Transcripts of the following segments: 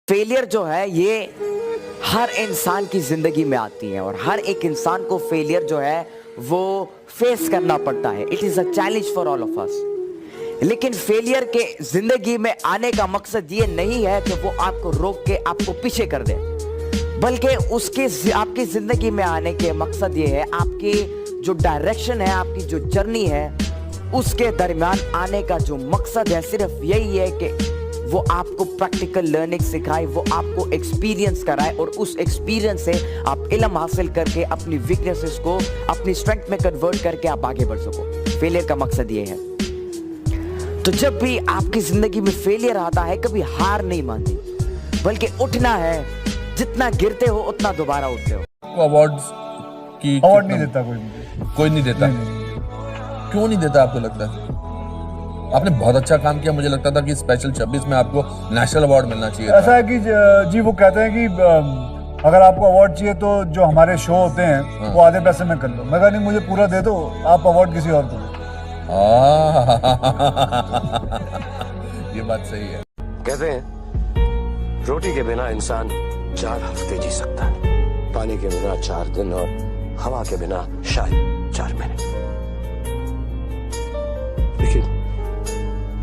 Failure जो है ये हर इंसान की जिंदगी में आती है और हर एक इंसान को फेलियर जो है वो फेस करना पड़ता है। It is a challenge for all of us. लेकिन फेलियर के जिंदगी में आने का मकसद ये नहीं है कि वो आपको रोक के आपको पीछे कर दे, बल्कि उसके आपकी जिंदगी में आने के मकसद ये है, आपकी जो डायरेक्शन है, आपकी जो जर्नी है, उसके दरमियान आने का जो मकसद है सिर्फ यही है कि वो आपको प्रैक्टिकल लर्निंग सिखाए, वो आपको एक्सपीरियंस कराए और उस एक्सपीरियंस से आप इल्म हासिल करके अपनी वीकनेसेस को अपनी स्ट्रेंथ में कन्वर्ट करके आप आगे बढ़ सको। फेलियर का मकसद ये है। तो जब भी आपकी जिंदगी में फेलियर आता है, कभी हार नहीं माननी, बल्कि उठना है। जितना गिरते हो उतना दोबारा उठते हो। अवार्ड नहीं देता कोई नहीं देता। क्यों नहीं देता आपको लगता है? आपने बहुत अच्छा काम किया। मुझे लगता था कि स्पेशल 26 में आपको नेशनल अवार्ड मिलना चाहिए था। ऐसा है कि जी वो कहते हैं कि अगर आपको अवार्ड चाहिए तो जो हमारे शो होते हैं वो आधे पैसे में कर लो। मैं कहा नहीं, मुझे पूरा दे दो, आप अवार्ड किसी और को दो। ये बात सही है। कहते हैं रोटी के बिना इंसान 4 हफ्ते जी सकता है, पानी के बिना 4 दिन और हवा के बिना शायद 4 महीने।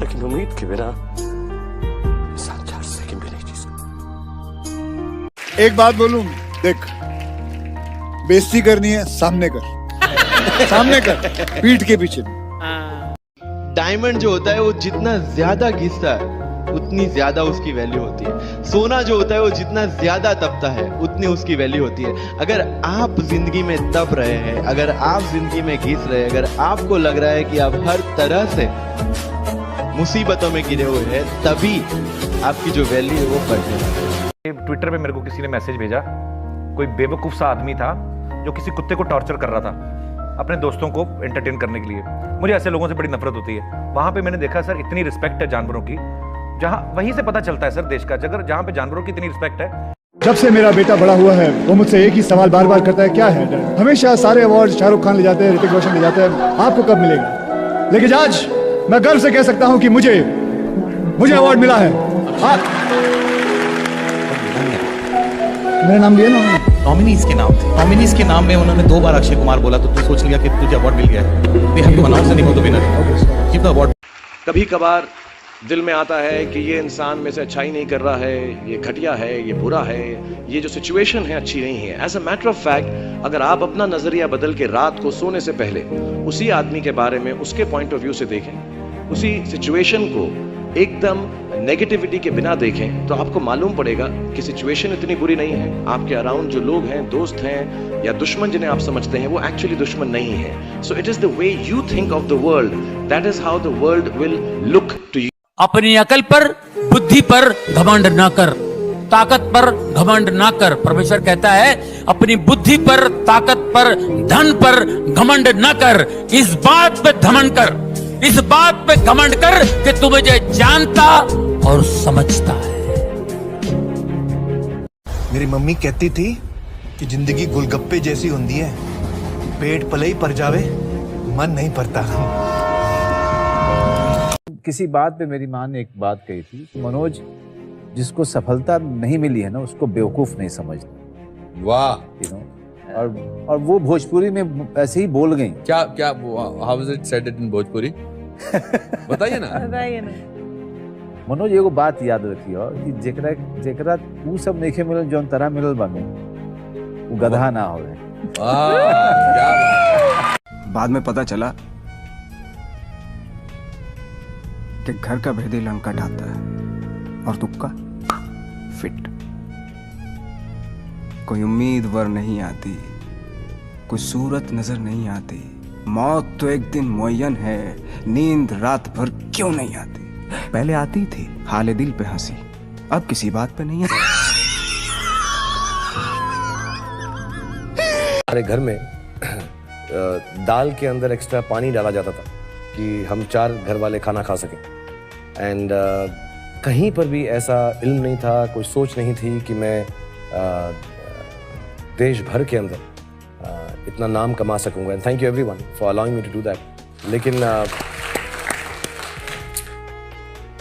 लेकिन उम्मीद के बिना इंसान 4 सेकंड भी नहीं जी सकता। एक बात बोलूं, देख, बेइज्जती करनी है सामने कर, सामने कर, पीठ के पीछे। डायमंड जो होता है वो जितना ज्यादा घिसता है उतनी ज्यादा उसकी वैल्यू होती है। सोना जो होता है वो जितना ज्यादा तपता है उतनी उसकी वैल्यू होती है। अगर आप जिंदगी में तप रहे हैं, अगर आप जिंदगी में घिस रहे हैं, अगर आपको लग रहा है कि आप हर तरह से मुसीबतों में गिरे हुए हैं, तभी आपकी जो वैल्यू है वो बढ़ने लगती है। ट्विटर पे मेरे को किसी ने मैसेज भेजा, कोई बेवकूफ सा आदमी था जो किसी कुत्ते को टॉर्चर कर रहा था अपने दोस्तों को एंटरटेन करने के लिए। मुझे ऐसे लोगों से बड़ी नफरत होती है। वहां पे मैंने देखा सर, इतनी रिस्पेक्ट है जानवरों की, जहां वहीं से पता चलता है सर देश का, जहां पे जानवरों की इतनी रिस्पेक्ट है। जब से मेरा बेटा बड़ा हुआ है वो मुझसे एक ही सवाल बार बार करता है, क्या है डैड? हमेशा सारे अवार्ड शाहरुख खान ले जाते हैं, ऋतिक रोशन ले जाते हैं, आपको कब मिलेगा? लेकिन आज मैं गर्व से कह सकता हूं कि मुझे अवार्ड मिला है। मेरा नाम लिया ना, नॉमिनीज के नाम थे। नॉमिनीज के नाम में उन्होंने 2 बार अक्षय कुमार बोला, तो तू सोच लिया कि तुझे अवार्ड मिल गया है। We have to announce the name of the winner, give the award. कभी कभार दिल में आता है कि ये इंसान में से अच्छाई नहीं कर रहा है, ये घटिया है, ये बुरा है, ये जो सिचुएशन है अच्छी नहीं है। As a matter of fact, अगर आप अपना नजरिया बदल के रात को सोने से पहले उसी आदमी के बारे में उसके पॉइंट ऑफ व्यू से देखें, उसी सिचुएशन को एकदम नेगेटिविटी के बिना देखें, तो आपको मालूम पड़ेगा कि सिचुएशन इतनी बुरी नहीं है। आपके अराउंड जो लोग हैं, दोस्त हैं या दुश्मन जिन्हें आप समझते हैं, वो एक्चुअली दुश्मन नहीं है। So it is the way you think of the world, that is how the world will look to you. अपनी अकल पर, बुद्धि पर घमंड ना कर, ताकत पर घमंड ना कर। परमेश्वर कहता है अपनी बुद्धि पर, ताकत पर, धन पर घमंड ना कर। इस बात पे घमंड कर, इस बात पे घमंड कर कि तू मुझे जानता और समझता है। मेरी मम्मी कहती थी कि जिंदगी गुलगप्पे जैसी होती है, पेट पले ही पर जावे, मन नहीं पड़ता। किसी बात पे मेरी माँ ने एक बात कही थी, मनोज, जिसको सफलता नहीं मिली है ना, उसको बेवकूफ नहीं समझना। वाह। और वो भोजपुरी में ऐसे ही बोल गई। क्या how was it said it in Bhojpuri? बताइए ना। मनोज, एगो बात याद रखियो कि जेकरा तू सब नइखे मिलल, जौन तरह मिलल बानू, वो गधा ना होवे। क्या बाद में पता चला कि घर का भेदी लंका ढाता है और तुक्का फिट। कोई उम्मीदवार नहीं आती, कोई सूरत नजर नहीं आती। मौत तो एक दिन मुअय्यन है, नींद रात भर क्यों नहीं आती? पहले आती थी हाले दिल पे हंसी, अब किसी बात पे नहीं आती। हमारे घर में दाल के अंदर एक्स्ट्रा पानी डाला जाता था कि हम 4 घर वाले खाना खा सकें। एंड कहीं पर भी ऐसा इल्म नहीं था, कोई सोच नहीं थी कि मैं देश भर के अंदर इतना नाम कमा सकूंगा। And thank you everyone for allowing me to do that. लेकिन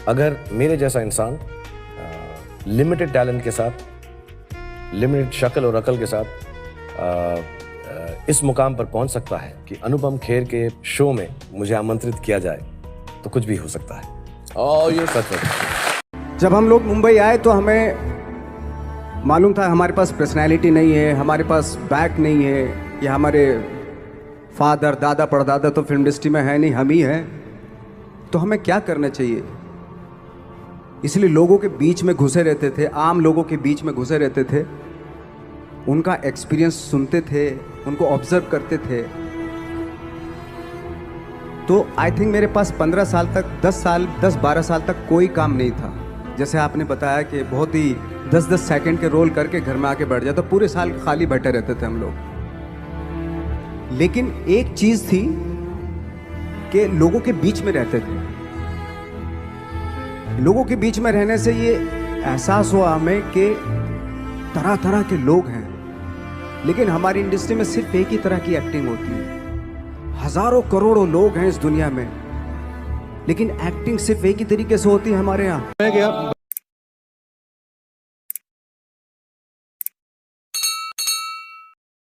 अगर मेरे जैसा इंसान लिमिटेड टैलेंट के साथ, लिमिटेड शक्ल और अकल के साथ इस मुकाम पर पहुंच सकता है कि अनुपम खेर के शो में मुझे आमंत्रित किया जाए, तो कुछ भी हो सकता है। और ये सच है। जब हम लोग मुंबई आए तो हमें मालूम था हमारे पास पर्सनैलिटी नहीं है, हमारे पास बैक नहीं है, या हमारे फादर दादा परदादा तो फिल्म इंडस्ट्री में है नहीं, हम ही हैं, तो हमें क्या करना चाहिए। इसलिए लोगों के बीच में घुसे रहते थे, आम लोगों के बीच में घुसे रहते थे, उनका एक्सपीरियंस सुनते थे, उनको ऑब्जर्व करते थे। तो आई थिंक मेरे पास 15 साल तक 10-12 साल तक कोई काम नहीं था। जैसे आपने बताया कि बहुत ही 10-10 सेकंड के रोल करके घर में आके बैठ जाए, तो पूरे साल खाली बैठे रहते थे हम लोग। लेकिन एक चीज थी कि लोगों के बीच में रहते थे। लोगों के बीच में रहने से ये एहसास हुआ हमें कि तरह तरह के लोग हैं, लेकिन हमारी इंडस्ट्री में सिर्फ एक ही तरह की एक्टिंग होती है। हजारों करोड़ों लोग हैं इस दुनिया में, लेकिन एक्टिंग सिर्फ एक ही तरीके से होती है हमारे यहाँ।